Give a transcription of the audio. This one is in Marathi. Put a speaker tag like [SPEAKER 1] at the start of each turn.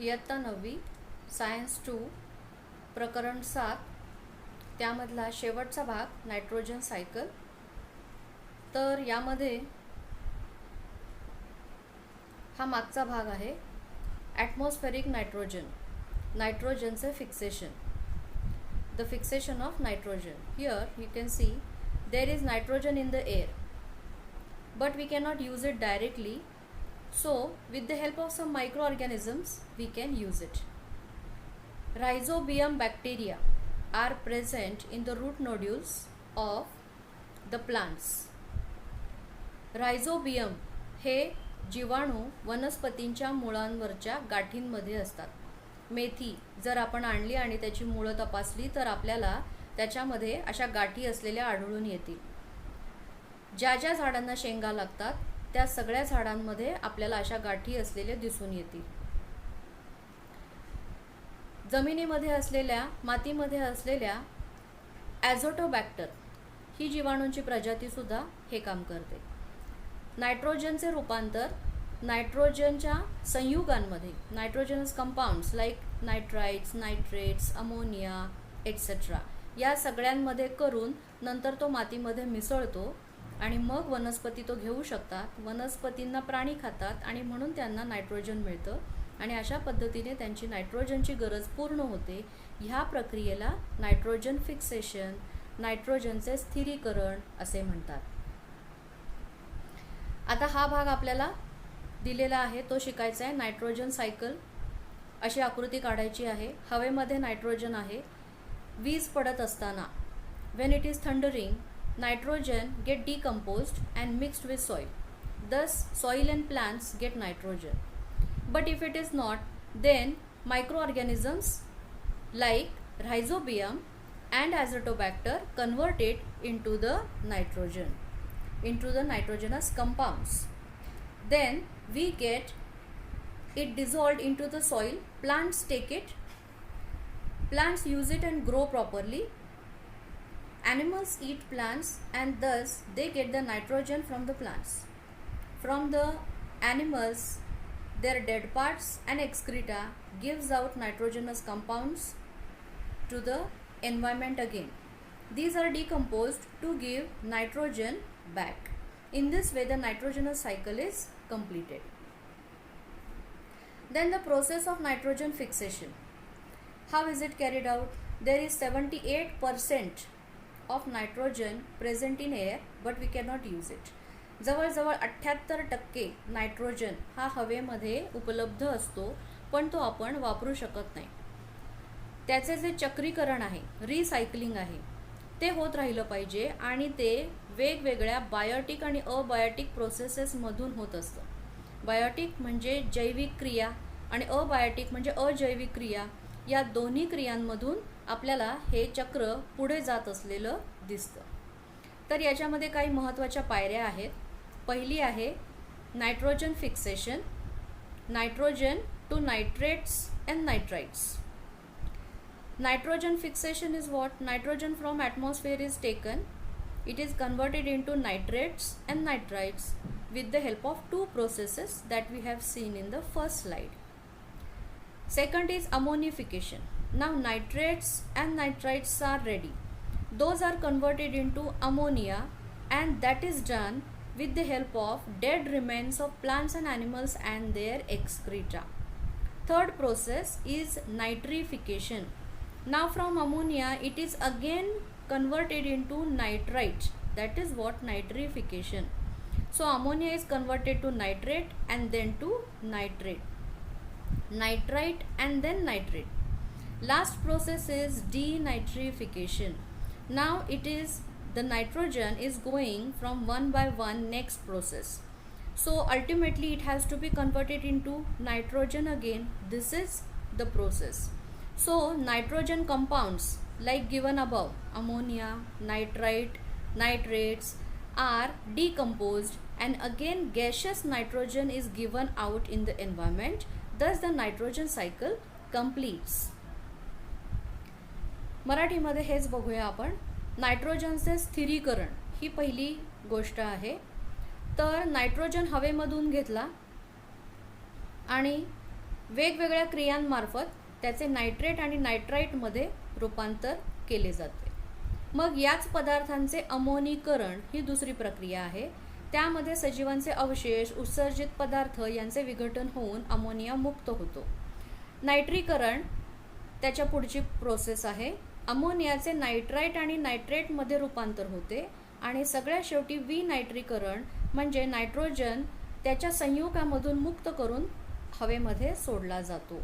[SPEAKER 1] इयत्ता 9वी सायन्स 2 प्रकरण 7 त्यामधला शेवटचा भाग नायट्रोजन सायकल। तर यामध्ये हा मागचा भाग आहे ॲटमॉस्फेरिक नायट्रोजनचे fixation, the fixation of nitrogen. Here you can see there is nitrogen in the air but we cannot use it directly, so with the help of some microorganisms we can use it. Rhizobium bacteria are present in the root nodules of the plants. Rhizobium हे जीवाणू वनस्पतींच्या मुळांवरच्या गाठींमध्ये असतात। मेथी जर आपण आणली आणि त्याची मुळं तपासली तर आपल्याला त्याच्यामध्ये अशा गाठी असलेल्या आढळून येतील। ज्या ज्या झाडांना शेंगा लागतात त्या सगळ्या झाडांमध्ये आपल्याला अशा गाठी असलेल्या दिसून येतील। जमिनीमध्ये असलेल्या मातीमध्ये असलेल्या ॲझोटोबॅक्टर ही जीवाणूंची प्रजाती सुद्धा हे काम करते। नायट्रोजनचे रूपांतर नायट्रोजनच्या संयुगांमध्ये nitrogenous compounds like nitrites, nitrates, ammonia etcetera या सगळ्यांमध्ये करून नंतर तो मातीमध्ये मिसळतो आणि मग वनस्पती तो घेऊ शकतात। वनस्पतींना प्राणी खातात आणि म्हणून त्यांना नायट्रोजन मिळतं आणि अशा पद्धतीने त्यांची नायट्रोजनची गरज पूर्ण होते। ह्या प्रक्रियेला नायट्रोजन फिक्सेशन, नायट्रोजनचे स्थिरीकरण असे म्हणतात। आता हा भाग आपल्याला दिलेला आहे तो शिकायचा आहे। नायट्रोजन सायकल अशी आकृती काढायची आहे। हवेमध्ये नायट्रोजन आहे। वीज पडत असताना when it is thundering, nitrogen get decomposed and mixed with soil. Thus soil and plants get nitrogen. But if it is not, then microorganisms like rhizobium and azotobacter convert it into the nitrogenous compounds. Then we get it dissolved into the soil. Plants take it, plants use it and grow properly. Animals eat plants and thus they get the nitrogen from the plants. From the animals, their dead parts and excreta gives out nitrogenous compounds to the environment again. These are decomposed to give nitrogen back. In this way the nitrogenous cycle is completed. Then the process of nitrogen fixation. How is it carried out? There is 78% of nitrogen present in air but we cannot use it. जवळजवळ 78% नायट्रोजन हा हवेमध्ये उपलब्ध असतो पण तो आपण वापरू शकत नाही। त्याचे जे चक्रीकरण आहे, रिसायकलिंग आहे ते होत राहिलं पाहिजे आणि ते वेगवेगळ्या बायोटिक आणि अबायोटिक प्रोसेसेस मधून होत असतं। बायोटिक म्हणजे जैविक क्रिया आणि अबायोटिक म्हणजे अजैविक क्रिया, या दोन्ही क्रियांमधून आपल्याला हे चक्र पुढे जात असलेलं दिसतं। तर याच्यामध्ये काही महत्त्वाच्या पायऱ्या आहेत। पहिली आहे nitrogen fixation, nitrogen to nitrates and nitrites. Nitrogen fixation is what? Nitrogen from atmosphere is taken, it is converted into nitrates and nitrites with the help of two processes that we have seen in the first slide. Second is ammonification. Now nitrates and nitrites are ready. Those are converted into ammonia and that is done with the help of dead remains of plants and animals and their excreta. Third process is nitrification. Now from ammonia it is again converted into nitrite. That is what nitrification. So ammonia is converted to nitrate and then to nitrate, nitrite and then nitrate. Last process is denitrification. Now it is the nitrogen is going from one by one next process. So ultimately it has to be converted into nitrogen again. This is the process. So nitrogen compounds like given above, ammonia, nitrite, nitrates are decomposed and again gaseous nitrogen is given out in the environment. Thus the nitrogen cycle completes. मराठीमध्ये हेच बघूया आपण। नायट्रोजनचे स्थिरीकरण ही पहिली गोष्ट आहे। तर नायट्रोजन हवेमधून घेतला आणि वेगवेगळ्या क्रियांमार्फत त्याचे नायट्रेट आणि नायट्राईटमध्ये रूपांतर केले जाते. मग याच पदार्थांचे अमोनीकरण ही दुसरी प्रक्रिया आहे. त्यामध्ये सजीवांचे अवशेष, उत्सर्जित पदार्थ यांचे विघटन होऊन अमोनिया मुक्त होतो. नायट्रीकरण त्याच्या पुढची प्रोसेस आहे. अमोनियाचे नायट्राईट आणि नायट्रेटमध्ये रूपांतर होते आणि सगळ्यात शेवटी विनायट्रीकरण म्हणजे नायट्रोजन त्याच्या संयुगामधून मुक्त करून हवेमध्ये सोडला जातो.